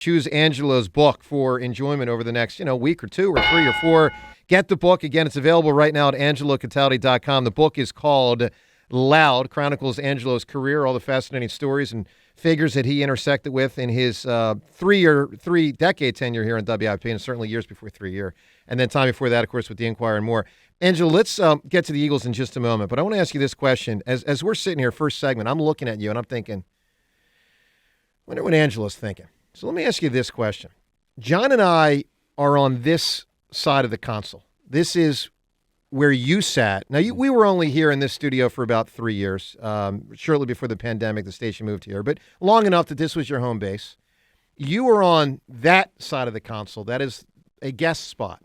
choose Angelo's book for enjoyment over the next, week or 2 or 3 or 4. Get the book. Again, it's available right now at angelocataldi.com. The book is called Loud, chronicles Angelo's career, all the fascinating stories and figures that he intersected with in his three-decade tenure here in WIP, and certainly years before 3 year. And then time before that, of course, with the Inquirer and more. Angelo, let's get to the Eagles in just a moment, but I want to ask you this question. As we're sitting here, first segment, I'm looking at you and I'm thinking, I wonder what Angelo's thinking. So let me ask you this question. John and I are on this side of the console. This is where you sat. Now, we were only here in this studio for about 3 years. Shortly before the pandemic, the station moved here, but long enough that this was your home base. You were on that side of the console. That is a guest spot.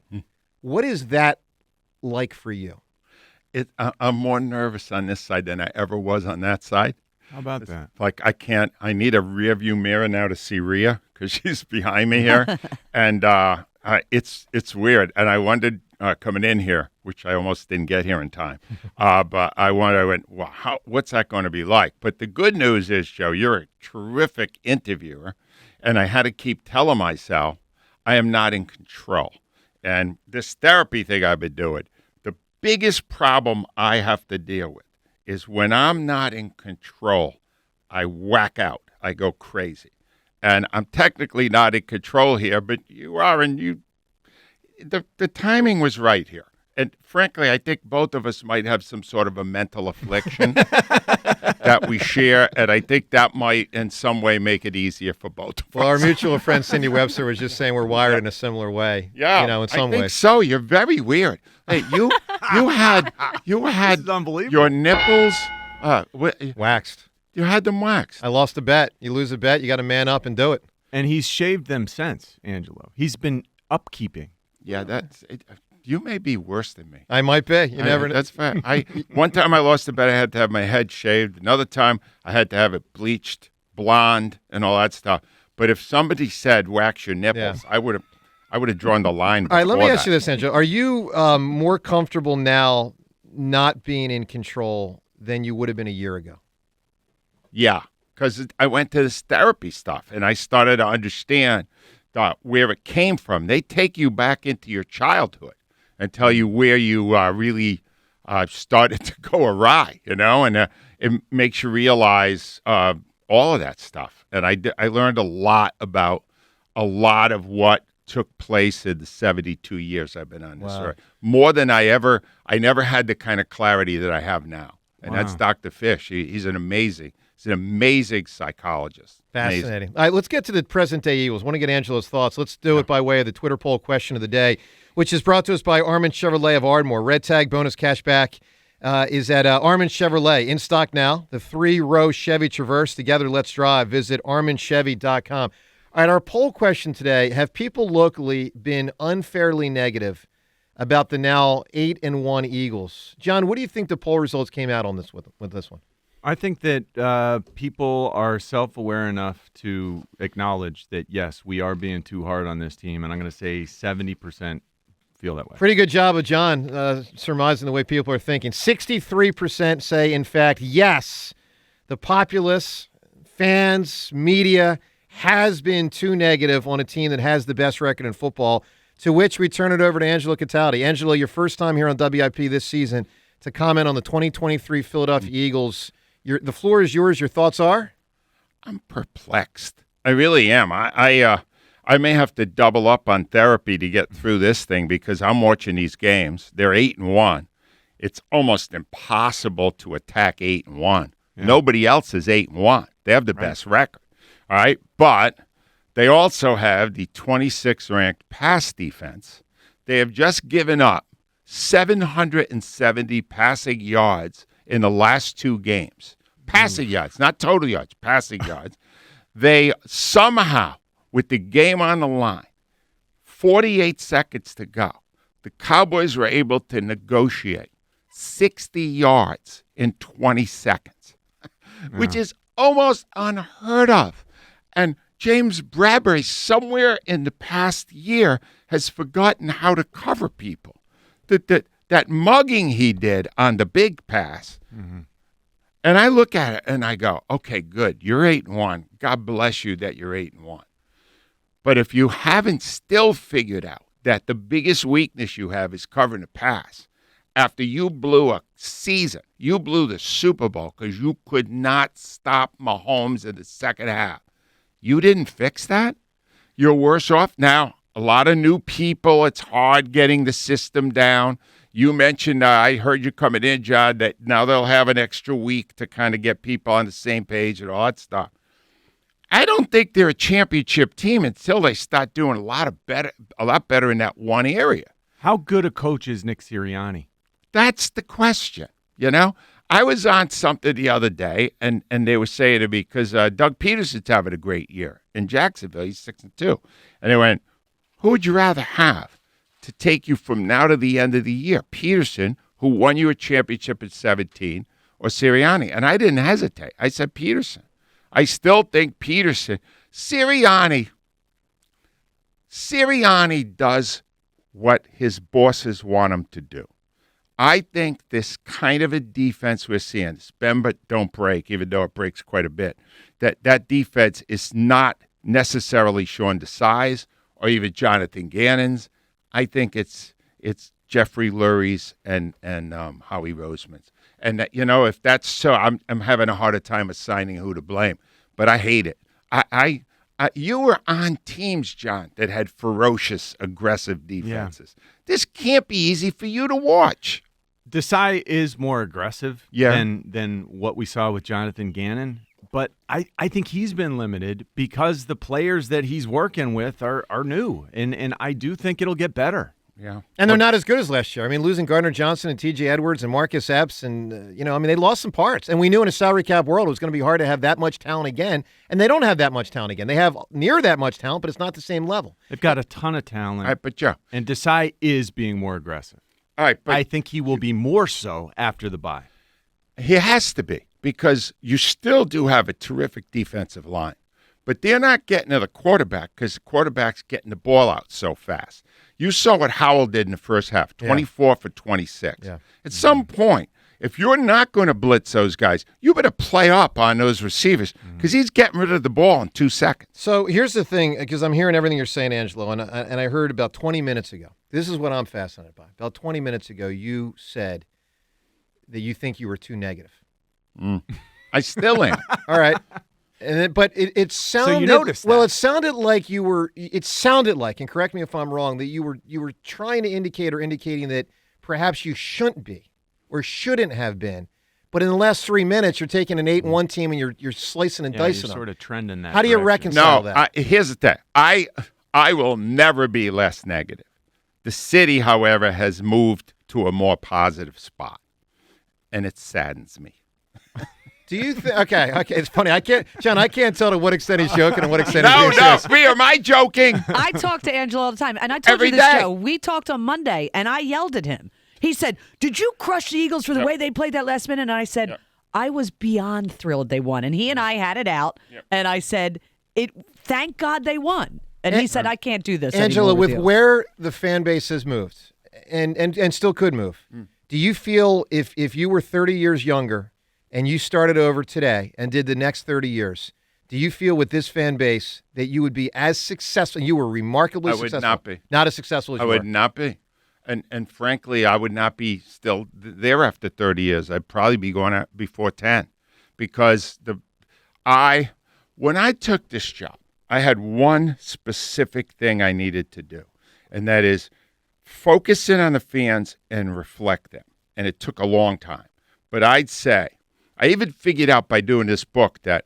What is that like for you? I'm more nervous on this side than I ever was on that side. How about that? Like I need a rear view mirror now to see Rhea because she's behind me here. And it's weird. And I wondered coming in here, which I almost didn't get here in time. But I went, well, what's that going to be like? But the good news is, Joe, you're a terrific interviewer. And I had to keep telling myself, I am not in control. And this therapy thing I've been doing, the biggest problem I have to deal with is when I'm not in control, I whack out. I go crazy. And I'm technically not in control here, but you are, and the timing was right here. And frankly, I think both of us might have some sort of a mental affliction that we share, and I think that might in some way make it easier for both of us. Well, our mutual friend Cindy Webster was just saying we're wired in a similar way. Yeah, in some I think ways. so. You're very weird. Hey, you had This is unbelievable. your nipples Waxed. You had them waxed. I lost a bet. You lose a bet, you got to man up and do it. And he's shaved them since, Angelo. He's been upkeeping. Yeah, that's it. You may be worse than me. I might be. You never know. That's fair. One time I lost a bet. I had to have my head shaved. Another time I had to have it bleached, blonde, and all that stuff. But if somebody said wax your nipples, I would have drawn the line. All right, let me ask you this, Angelo. Are you more comfortable now not being in control than you would have been a year ago? Yeah, because I went to this therapy stuff, and I started to understand where it came from. They take you back into your childhood and tell you where you really started to go awry, and it makes you realize all of that stuff. And I learned a lot about a lot of what took place in the 72 years I've been on this earth. More than I never had the kind of clarity that I have now. And that's Dr. Fish. He's an amazing psychologist. Fascinating. Amazing. All right, let's get to the present-day Eagles. I want to get Angelo's thoughts. Let's do it by way of the Twitter poll question of the day, which is brought to us by Armin Chevrolet of Ardmore. Red Tag bonus cash back is at Armin Chevrolet. In stock now. The 3-row Chevy Traverse. Together, let's drive. Visit arminchevy.com. All right, our poll question today, have people locally been unfairly negative about the now 8-1 Eagles? John, what do you think the poll results came out on this with this one? I think that people are self-aware enough to acknowledge that, yes, we are being too hard on this team, and I'm going to say 70% feel that way. Pretty good job of John surmising the way people are thinking. 63% say, in fact, yes, the populace, fans, media has been too negative on a team that has the best record in football, to which we turn it over to Angelo Cataldi. Angelo, your first time here on WIP this season to comment on the 2023 Philadelphia Eagles. The floor is yours. Your thoughts are? I'm perplexed. I really am. I may have to double up on therapy to get through this thing because I'm watching these games. They're 8-1. It's almost impossible to attack 8-1. Yeah. Nobody else is 8-1. They have the best record. All right, but they also have the 26th ranked pass defense. They have just given up 770 passing yards in the last 2 games. Passing yards, not total yards, passing yards. They somehow, with the game on the line, 48 seconds to go, the Cowboys were able to negotiate 60 yards in 20 seconds, which is almost unheard of. And James Bradbury, somewhere in the past year, has forgotten how to cover people. That mugging he did on the big pass. Mm-hmm. And I look at it and I go, okay, good. You're 8-1. God bless you that you're 8-1. But if you haven't still figured out that the biggest weakness you have is covering the pass, after you blew a season, you blew the Super Bowl because you could not stop Mahomes in the second half. You didn't fix that? You're worse off now. A lot of new people. It's hard getting the system down. You mentioned, I heard you coming in, John, that now they'll have an extra week to kind of get people on the same page and all that stuff. I don't think they're a championship team until they start doing a lot better in that one area. How good a coach is Nick Sirianni? That's the question, you know? I was on something the other day, and they were saying to me, because Doug Peterson's having a great year in Jacksonville. He's 6-2. And they went, who would you rather have to take you from now to the end of the year? Peterson, who won you a championship at 17, or Sirianni? And I didn't hesitate. I said Peterson. I still think Peterson. Sirianni does what his bosses want him to do. I think this kind of a defense we're seeing, bend but don't break, even though it breaks quite a bit, that defense is not necessarily Sean Desai's or even Jonathan Gannon's. I think it's Jeffrey Lurie's and Howie Roseman's. And that, if that's so, I'm having a harder time assigning who to blame. But I hate it. You were on teams, John, that had ferocious, aggressive defenses. Yeah. This can't be easy for you to watch. Desai is more aggressive than what we saw with Jonathan Gannon. But I think he's been limited because the players that he's working with are new. And I do think it'll get better. Yeah. And they're not as good as last year. I mean, losing Gardner Johnson and T.J. Edwards and Marcus Epps and, they lost some parts. And we knew in a salary cap world it was going to be hard to have that much talent again. And they don't have that much talent again. They have near that much talent, but it's not the same level. They've got a ton of talent. All right, but Joe. And Desai is being more aggressive. All right, but I think he will be more so after the bye. He has to be, because you still do have a terrific defensive line. But they're not getting to the quarterback because the quarterback's getting the ball out so fast. You saw what Howell did in the first half, 24 for 26. Yeah. At some point, if you're not going to blitz those guys, you better play up on those receivers because he's getting rid of the ball in 2 seconds. So here's the thing, because I'm hearing everything you're saying, Angelo, and I heard about 20 minutes ago. This is what I'm fascinated by. About 20 minutes ago, you said that you think you were too negative. I still am. All right. But it sounded. So you noticed that. Well, it sounded like you were. It sounded like, and correct me if I'm wrong, that you were trying to indicating that perhaps you shouldn't be or shouldn't have been. But in the last 3 minutes, you're taking an 8-1 team and you're slicing and dicing you're them. sort of trending that. How do you reconcile that? Here's the thing. I will never be less negative. The city, however, has moved to a more positive spot, and it saddens me. Do you think? Okay, it's funny. I can't tell to what extent he's joking and what extent he's being serious. No, am I joking? I talk to Angelo all the time, and I told Every you this, day. Joe. We talked on Monday, and I yelled at him. He said, "Did you crush the Eagles for the way they played that last minute?" And I said, "I was beyond thrilled they won." And he and I had it out, and I said, Thank God they won." And he said, "I can't do this Angelo, anymore with you." where the fan base has moved, and still could move, do you feel if you were 30 years younger and you started over today and did the next 30 years, do you feel with this fan base that you would be as successful? You were remarkably successful. I would not be. Not as successful as you were. I would not be. And frankly, I would not be still there after 30 years. I'd probably be going out before 10 because when I took this job, I had one specific thing I needed to do, and that is focus in on the fans and reflect them. And it took a long time. But I'd say, I even figured out by doing this book that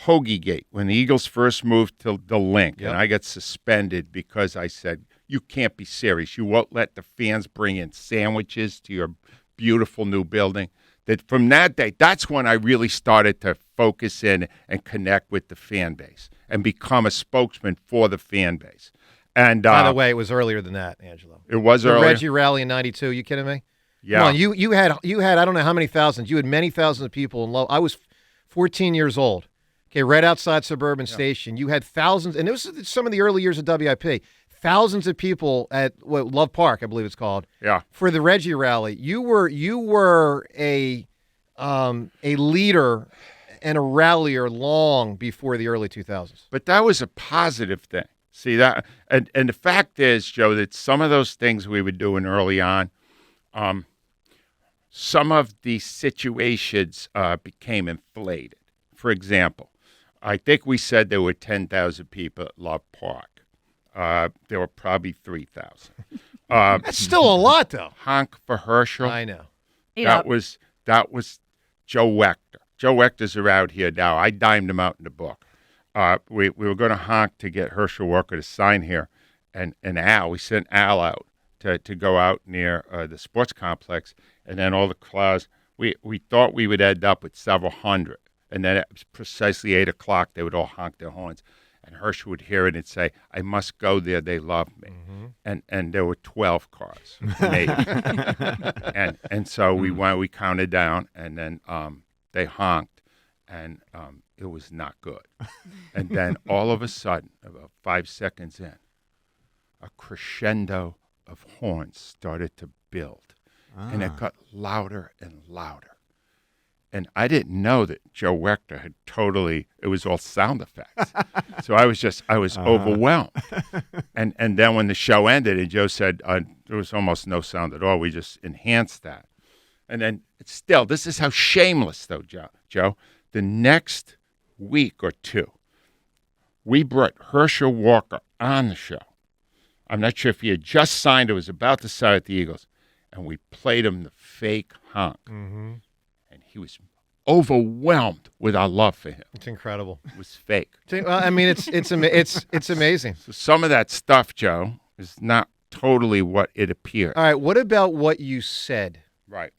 Hoagiegate, when the Eagles first moved to the Link, and I got suspended because I said, you can't be serious. You won't let the fans bring in sandwiches to your beautiful new building. That from that day, that's when I really started to focus in and connect with the fan base and become a spokesman for the fan base. And by the way, it was earlier than that, Angelo. It was the earlier. Reggie rally in '92. You kidding me? Yeah. Come on, you had I don't know how many thousands. You had many thousands of people in Lowell. I was 14 years old. Okay, right outside Suburban Station. You had thousands, and this was some of the early years of WIP. Thousands of people at Love Park, I believe it's called. Yeah. For the Reggie rally, you were a leader and a rallier long before the early 2000s. But that was a positive thing. See that? And the fact is, Joe, that some of those things we were doing early on, some of the situations became inflated. For example, I think we said there were 10,000 people at Love Park. There were probably 3,000. That's still a lot, though. Honk for Herschel. I know. That was Joe Wechter. Joe Wechter's around here now. I dimed him out in the book. We were going to honk to get Herschel Walker to sign here, and Al, we sent Al out to go out near the sports complex, and then all the crowds, we thought we would end up with several hundred, and then at precisely 8 o'clock, they would all honk their horns, and Herschel would hear it and say, I must go there, they love me. Mm-hmm. And there were 12 cars, maybe. and so we counted down, and then they honked, and it was not good. And then all of a sudden, about 5 seconds in, a crescendo of horns started to build. And it got louder and louder. And I didn't know that Joe Wechter had it was all sound effects. So I was overwhelmed. And then when the show ended and Joe said there was almost no sound at all, we just enhanced that. And then still, this is how shameless, though, Joe. The next week or two, we brought Herschel Walker on the show. I'm not sure if he had just signed or was about to sign with the Eagles. And we played him the fake honk. Mm-hmm. And he was overwhelmed with our love for him. It's incredible. It was fake. Well, I mean, it's amazing. So some of that stuff, Joe, is not totally what it appeared. All right, what about what you said? Right.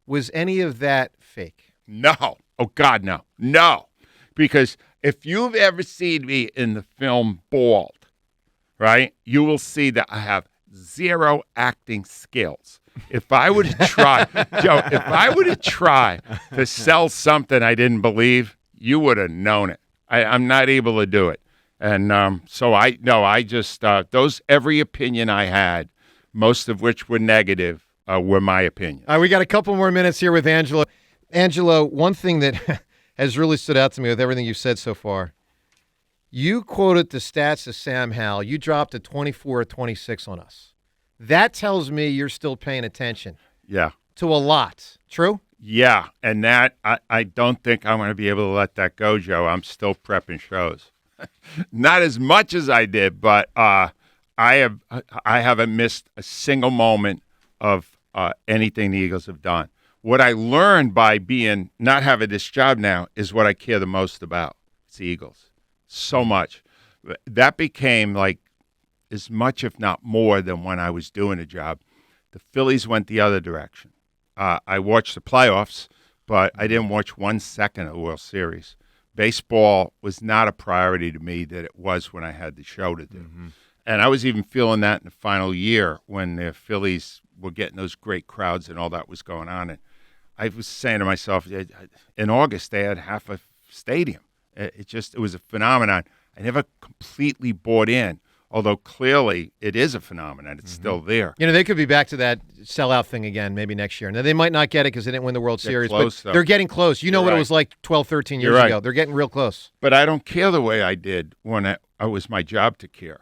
Was any of that fake? No. Oh, God, no. No. Because if you've ever seen me in the film Bald, right, you will see that I have zero acting skills. If I would have tried, Joe, if I would have tried to sell something I didn't believe, you would have known it. I'm not able to do it. And every opinion I had, most of which were negative, were my opinions. All right, we got a couple more minutes here with Angelo. Angelo, one thing that has really stood out to me with everything you've said so far, you quoted the stats of Sam Howell. You dropped a 24 or 26 on us. That tells me you're still paying attention. Yeah. To a lot. True? Yeah, and that I don't think I'm going to be able to let that go, Joe. I'm still prepping shows. Not as much as I did, but I haven't missed a single moment of anything the Eagles have done. What I learned by not having this job now is what I care the most about. It's the Eagles. So much. That became like as much, if not more, than when I was doing a job. The Phillies went the other direction. I watched the playoffs, but I didn't watch 1 second of the World Series. Baseball was not a priority to me that it was when I had the show to do. Mm-hmm. And I was even feeling that in the final year when the Phillies were getting those great crowds and all that was going on. And I was saying to myself, in August, they had half a stadium. It was a phenomenon. I never completely bought in, although clearly it is a phenomenon. It's still there. You know, they could be back to that sellout thing again maybe next year. Now, they might not get it because they didn't win the World Series, close, but they're getting close. You know what it was like 12, 13 years ago. They're getting real close. But I don't care the way I did when it was my job to care.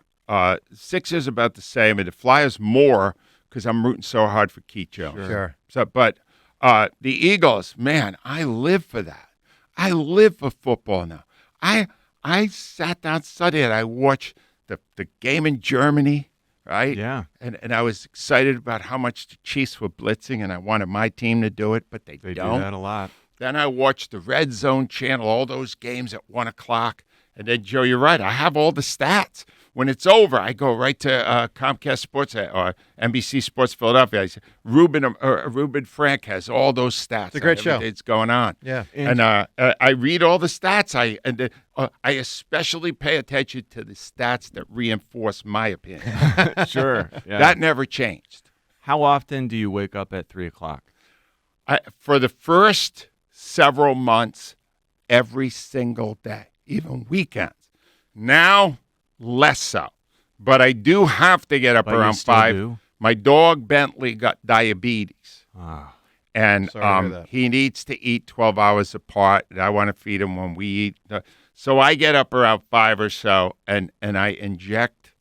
Sixers about the same, and the Flyers more because I'm rooting so hard for Keith Jones. Sure. So, but the Eagles, man, I live for that. I live for football now. I sat down Sunday and I watched the game in Germany, right? Yeah. And I was excited about how much the Chiefs were blitzing, and I wanted my team to do it, but they don't. They do that a lot. Then I watched the Red Zone channel, all those games at 1 o'clock. And then, Joe, you're right. I have all the stats. When it's over, I go right to Comcast Sports or NBC Sports Philadelphia. I say, Ruben Frank has all those stats. It's a great show. It's going on. Yeah. And I read all the stats. I especially pay attention to the stats that reinforce my opinion. Sure. Yeah. That never changed. How often do you wake up at 3 o'clock? For the first several months, every single day, even weekends. Now, less so. But I do have to get up around 5. Do? My dog, Bentley, got diabetes. Ah. And Sorry to hear that. he needs to eat 12 hours apart. And I want to feed him when we eat. So I get up around 5 or so, and I inject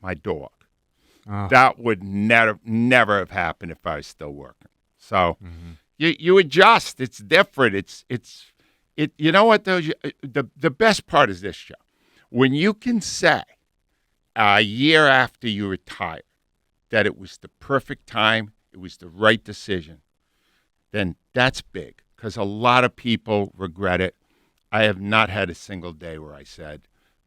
my dog. Oh. That would never have happened if I was still working. So you adjust. It's different. It's you know what though? The best part is this, Joe. When you can say a year after you retire that it was the perfect time, it was the right decision, then that's big, because a lot of people regret it. I have not had a single day where I said,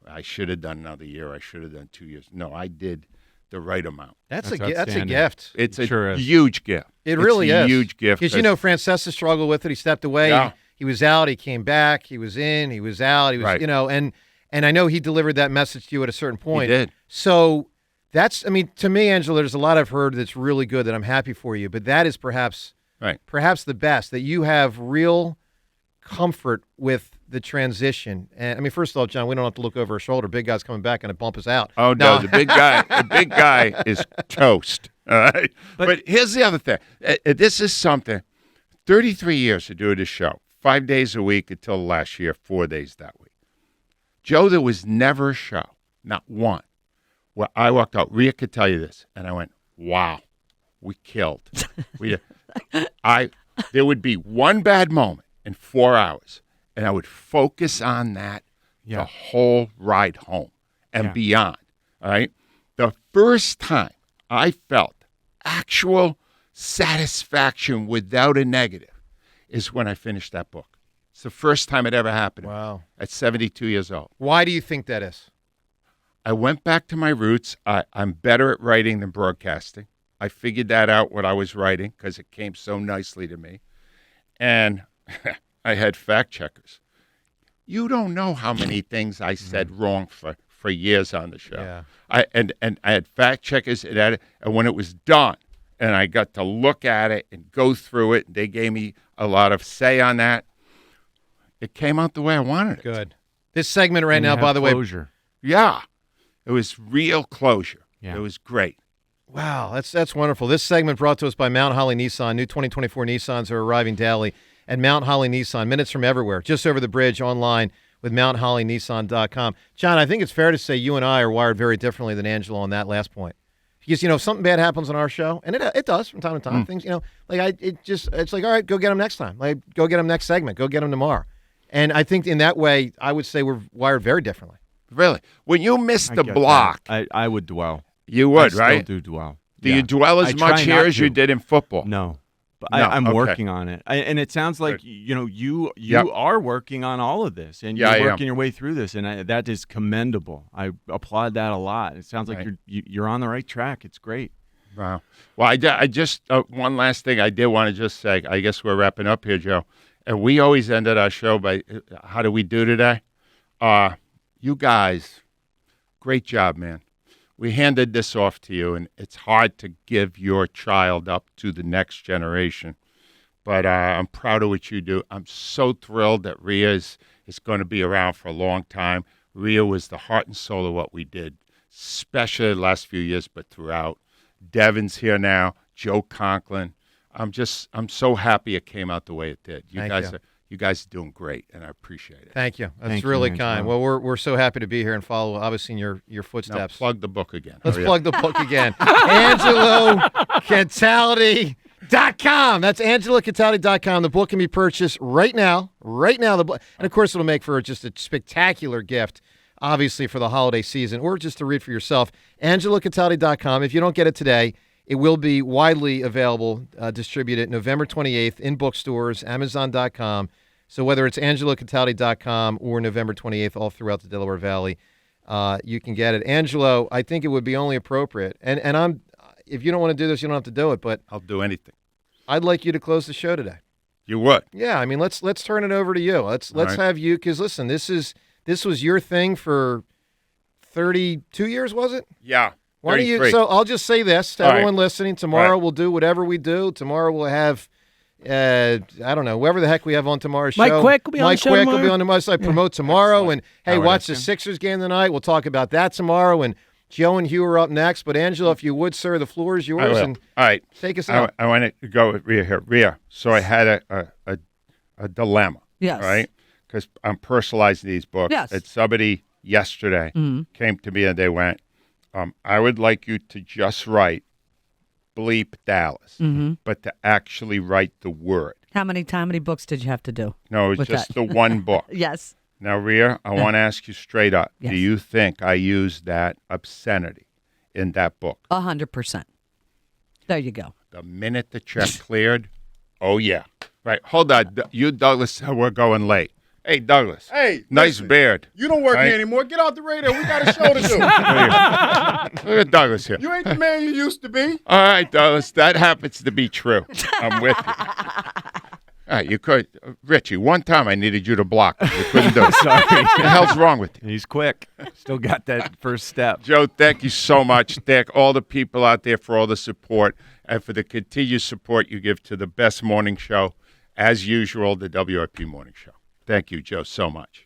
I should have done another year, I should have done 2 years. No, I did the right amount. That's a gift. It's a Sure is. huge gift. It really is. A huge gift. Because, Francesa struggled with it. He stepped away. Yeah. He was out. He came back. He was in. He was out. He was, Right. And I know he delivered that message to you at a certain point. He did. So that's, to me, Angelo, there's a lot I've heard that's really good that I'm happy for you. But that is perhaps the best, that you have real comfort with the transition. And first of all, John, we don't have to look over our shoulder. Big guy's coming back and bump us out. Oh no, the big guy is toast. All right. But here's the other thing. This is something. 33 years to do this show, 5 days a week until last year, 4 days that week. Joe, there was never a show, not one, where I walked out. Rhea could tell you this, and I went, "Wow, we killed." There would be one bad moment in 4 hours, and I would focus on that the whole ride home and beyond. All right. The first time I felt actual satisfaction without a negative is when I finished that book. It's the first time it ever happened. Wow. At 72 years old. Why do you think that is? I went back to my roots. I'm better at writing than broadcasting. I figured that out what I was writing because it came so nicely to me. And I had fact checkers. You don't know how many things I said wrong for years on the show. Yeah. I had fact checkers, and when it was done, and I got to look at it and go through it, and they gave me a lot of say on that. It came out the way I wanted it. Good. This segment right now, by the way. Closure. Yeah. It was real closure. Yeah. It was great. Wow, that's wonderful. This segment brought to us by Mount Holly Nissan. New 2024 Nissans are arriving daily at Mount Holly Nissan. Minutes from everywhere, just over the bridge, online with MountHollyNissan.com. John, I think it's fair to say you and I are wired very differently than Angelo on that last point. Because, if something bad happens on our show, and it does from time to time, things, it's like, all right, go get them next time. Like, go get them next segment. Go get them tomorrow. And I think in that way, I would say we're wired very differently. Really? When you miss the block. I would dwell. You would, right? I still do dwell. Do you dwell as much here as you did in football? No. But No, I'm okay. working on it. And it sounds like, you are working on all of this. And Yeah, I you're am. working your way through this. And that is commendable. I applaud that a lot. It sounds like Right. you're on the right track. It's great. Wow. Well, I just one last thing I did want to just say. I guess we're wrapping up here, Joe. And we always ended our show by, how do we do today? You guys, great job, man. We handed this off to you, and it's hard to give your child up to the next generation. But I'm proud of what you do. I'm so thrilled that Rhea is going to be around for a long time. Rhea was the heart and soul of what we did, especially the last few years, but throughout. Devin's here now, Joe Conklin. I'm so happy it came out the way it did. You guys are doing great, and I appreciate it. Thank you. That's Thank you, really Angelo. kind. Well, we're so happy to be here and follow, obviously, in your Now footsteps. plug the book again. Let's Hurry plug the book again. AngeloCataldi.com. That's AngeloCataldi.com. The book can be purchased right now. Right now. And, of course, it'll make for just a spectacular gift, obviously, for the holiday season, or just to read for yourself. AngeloCataldi.com. If you don't get it today, it will be widely available, distributed November 28th in bookstores, Amazon.com. So whether it's AngeloCataldi.com or November 28th, all throughout the Delaware Valley, you can get it. Angelo, I think it would be only appropriate. And if you don't want to do this, you don't have to do it, but I'll do anything. I'd like you to close the show today. You would. Yeah, let's turn it over to you. Let's right. have you, because listen, this was your thing for 32 years, was it? Yeah. Why don't you? 33. So I'll just say this to All everyone right. listening. Tomorrow Right. we'll do whatever we do. Tomorrow we'll have, I don't know, whoever the heck we have on tomorrow's Mike show. Quick will be on the show Mike Quick will be tomorrow. on tomorrow. So I promote tomorrow, and hey, Howard watch the Eskin. Sixers game tonight. We'll talk about that tomorrow. And Joe and Hugh are up next. But Angelo, if you would, sir, the floor is I yours, will. and All right. take us out. I want to go with Rhea here. Rhea, so I had a dilemma. Yes. Right? Because I'm personalizing these books. Yes. And somebody yesterday came to me and they went, I would like you to just write bleep Dallas, but to actually write the word. How many books did you have to do? No, it's with just that? the one book. Yes. Now, Rhea, I want to ask you straight up. Yes. Do you think I used that obscenity in that book? 100%. There you go. The minute the check cleared, oh, yeah. Right, hold on. You, Douglas, we're going late. Hey, Douglas. Hey, nice listen, beard. You don't work Right? here anymore. Get out the radio. We got a show to do. Look at Douglas here. You ain't the man you used to be. All right, Douglas, that happens to be true. I'm with you. All right, you could, Richie. One time I needed you to block. You couldn't do it. Sorry. What the hell's wrong with you? He's quick. Still got that first step. Joe, thank you so much. Thank all the people out there for all the support and for the continued support you give to the best morning show, as usual, the WIP Morning Show. Thank you, Joe, so much.